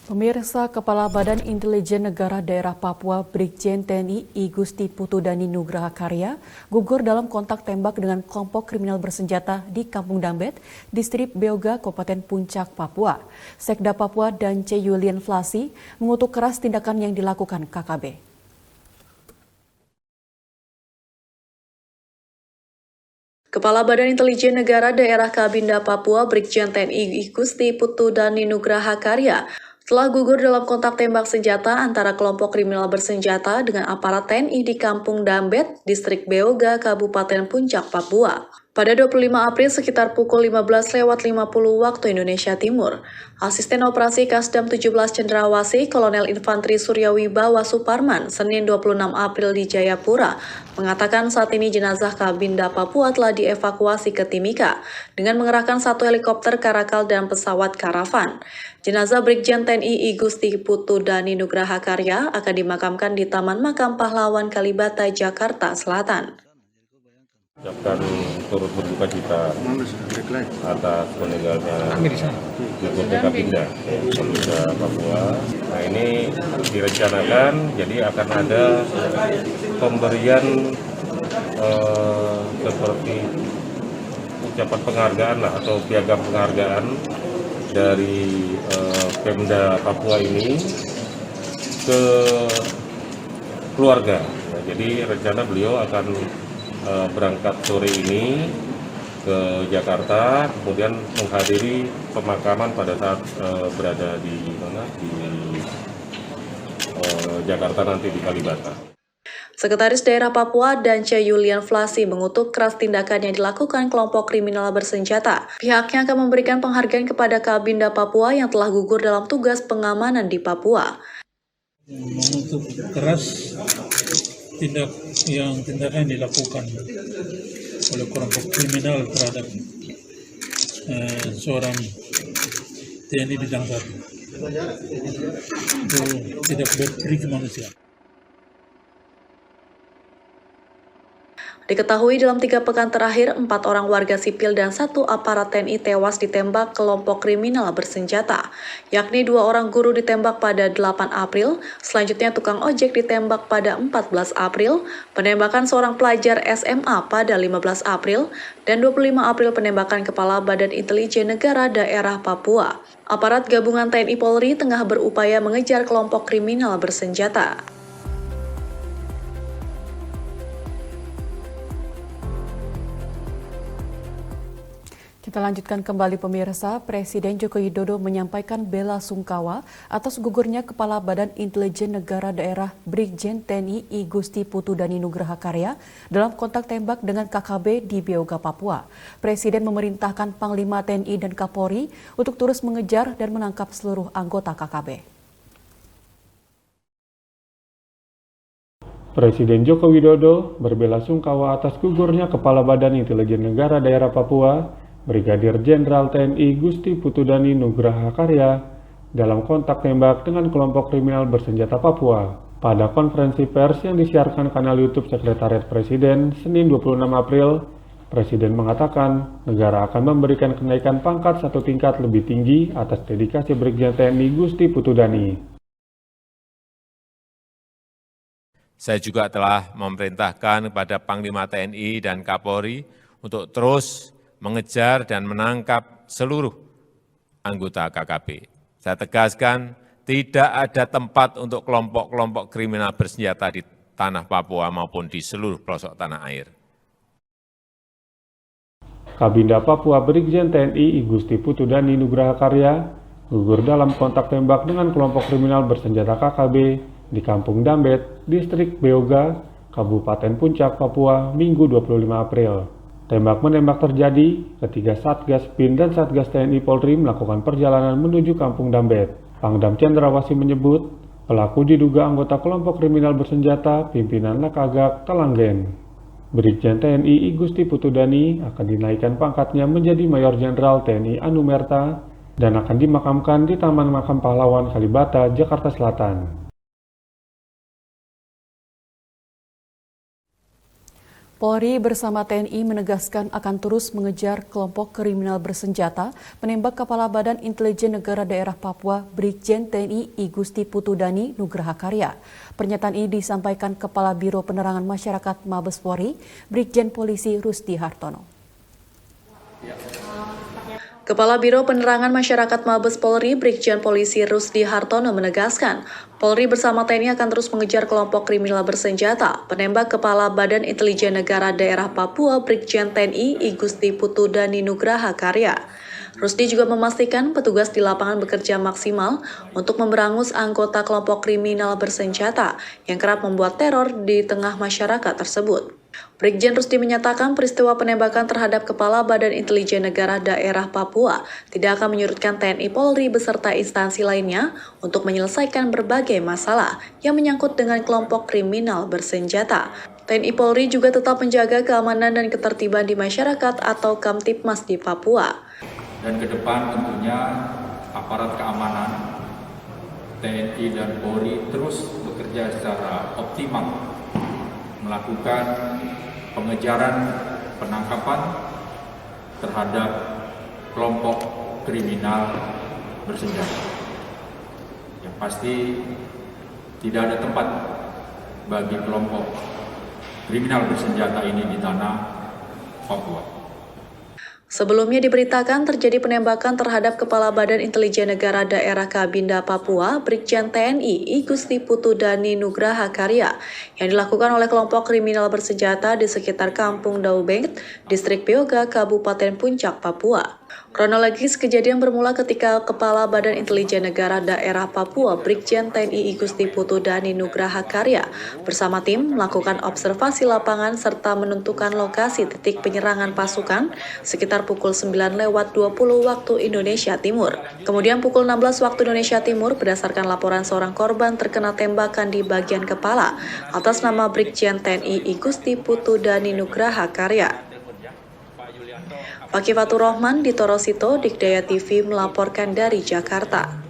Pemirsa, Kepala Badan Intelijen Negara Daerah Papua Brigjen TNI I Gusti Putudani Nugraha Karya gugur dalam kontak tembak dengan kelompok kriminal bersenjata di Kampung Dambet, Distrik Beoga, Kabupaten Puncak, Papua. Sekda Papua dan C. Yulian Flasi mengutuk keras tindakan yang dilakukan KKB. Kepala Badan Intelijen Negara Daerah Kabinda Papua Brigjen TNI I Gusti Putudani Nugraha Karya telah gugur dalam kontak tembak senjata antara kelompok kriminal bersenjata dengan aparat TNI di Kampung Dambet, Distrik Beoga, Kabupaten Puncak, Papua. Pada 25 April sekitar pukul 15.50 waktu Indonesia Timur, Asisten Operasi Kasdam 17 Cendrawasih Kolonel Infanteri Suryawibawa Suparman, Senin 26 April di Jayapura, mengatakan saat ini jenazah Kabinda Papua telah dievakuasi ke Timika dengan mengerahkan satu helikopter Karakal dan pesawat Karavan. Jenazah Brigjen TNI I Gusti Putudani Nugraha Karya akan dimakamkan di Taman Makam Pahlawan Kalibata, Jakarta Selatan. Ucapkan turut berduka cita atas meninggalnya Gugus Kabinda Kabinda Papua. Nah, ini direncanakan jadi akan ada pemberian seperti ucapan penghargaan atau piagam penghargaan dari Pemda Papua ini ke keluarga. Nah, jadi rencana beliau akan berangkat sore ini ke Jakarta, kemudian menghadiri pemakaman pada saat berada di Jakarta nanti di Kalibata. Sekretaris Daerah Papua dan C. Yulian Flasi mengutuk keras tindakan yang dilakukan kelompok kriminal bersenjata. Pihaknya akan memberikan penghargaan kepada Kabinda Papua yang telah gugur dalam tugas pengamanan di Papua. Mengutuk keras tindakan yang dilakukan oleh kelompok kriminal terhadap seorang TNI bintang 1. Itu tidak berperi kemanusiaan. Diketahui dalam 3 pekan terakhir, 4 orang warga sipil dan 1 aparat TNI tewas ditembak kelompok kriminal bersenjata, yakni 2 orang guru ditembak pada 8 April, selanjutnya tukang ojek ditembak pada 14 April, penembakan seorang pelajar SMA pada 15 April, dan 25 April penembakan Kepala Badan Intelijen Negara Daerah Papua. Aparat gabungan TNI Polri tengah berupaya mengejar kelompok kriminal bersenjata. Kita lanjutkan kembali pemirsa, Presiden Joko Widodo menyampaikan bela sungkawa atas gugurnya Kepala Badan Intelijen Negara Daerah Brigjen TNI I Gusti Putudani Nugraha Karya dalam kontak tembak dengan KKB di Beoga, Papua. Presiden memerintahkan Panglima TNI dan Kapolri untuk terus mengejar dan menangkap seluruh anggota KKB. Presiden Joko Widodo berbelasungkawa atas gugurnya Kepala Badan Intelijen Negara Daerah Papua Brigadir Jenderal TNI Gusti Putudani Nugraha Karya dalam kontak tembak dengan kelompok kriminal bersenjata Papua. Pada konferensi pers yang disiarkan kanal YouTube Sekretariat Presiden Senin 26 April, Presiden mengatakan negara akan memberikan kenaikan pangkat 1 tingkat lebih tinggi atas dedikasi Brigjen TNI Gusti Putudani. Saya juga telah memerintahkan kepada Panglima TNI dan Kapolri untuk terus mengejar dan menangkap seluruh anggota KKB. Saya tegaskan, tidak ada tempat untuk kelompok-kelompok kriminal bersenjata di tanah Papua maupun di seluruh pelosok tanah air. Kabinda Papua Brigjen TNI I Gusti Putudani Nugraha Karya gugur dalam kontak tembak dengan kelompok kriminal bersenjata KKB di Kampung Dambet, Distrik Beoga, Kabupaten Puncak, Papua, Minggu 25 April. Tembak-menembak terjadi ketika Satgas BIN dan Satgas TNI Polri melakukan perjalanan menuju Kampung Dambet. Pangdam Cendrawasih menyebut pelaku diduga anggota kelompok kriminal bersenjata pimpinan Lakagak Talanggen. Brigjen TNI I Gusti Putudani akan dinaikkan pangkatnya menjadi Mayor Jenderal TNI Anumerta dan akan dimakamkan di Taman Makam Pahlawan Kalibata, Jakarta Selatan. Polri bersama TNI menegaskan akan terus mengejar kelompok kriminal bersenjata penembak Kepala Badan Intelijen Negara Daerah Papua Brigjen TNI I Gusti Putudani Nugraha Karya. Pernyataan ini disampaikan Kepala Biro Penerangan Masyarakat Mabes Polri, Brigjen Polisi Rusdi Hartono. Kepala Biro Penerangan Masyarakat Mabes Polri, Brigjen Polisi Rusdi Hartono menegaskan, Polri bersama TNI akan terus mengejar kelompok kriminal bersenjata penembak Kepala Badan Intelijen Negara Daerah Papua Brigjen TNI I Gusti Putudani Nugraha Karya. Rusdi juga memastikan petugas di lapangan bekerja maksimal untuk memberangus anggota kelompok kriminal bersenjata yang kerap membuat teror di tengah masyarakat tersebut. Brigjen Rusdi menyatakan peristiwa penembakan terhadap Kepala Badan Intelijen Negara Daerah Papua tidak akan menyurutkan TNI Polri beserta instansi lainnya untuk menyelesaikan berbagai masalah yang menyangkut dengan kelompok kriminal bersenjata. TNI Polri juga tetap menjaga keamanan dan ketertiban di masyarakat atau Kamtipmas di Papua. Dan ke depan tentunya aparat keamanan TNI dan Polri terus bekerja secara optimal melakukan pengejaran penangkapan terhadap kelompok kriminal bersenjata. Yang pasti tidak ada tempat bagi kelompok kriminal bersenjata ini di tanah Papua. Sebelumnya diberitakan terjadi penembakan terhadap Kepala Badan Intelijen Negara Daerah Kabinda Papua, Brigjen TNI I Gusti Putudani Nugraha Karya, yang dilakukan oleh kelompok kriminal bersenjata di sekitar Kampung Daubeng, Distrik Beoga, Kabupaten Puncak, Papua. Kronologis kejadian bermula ketika Kepala Badan Intelijen Negara Daerah Papua Brigjen TNI I Gusti Putudani Nugraha Karya bersama tim melakukan observasi lapangan serta menentukan lokasi titik penyerangan pasukan sekitar pukul 9:20 waktu Indonesia Timur. Kemudian pukul 16 waktu Indonesia Timur berdasarkan laporan seorang korban terkena tembakan di bagian kepala atas nama Brigjen TNI I Gusti Putudani Nugraha Karya. Pak Fatur Rahman di Torosito, Dikdaya TV melaporkan dari Jakarta.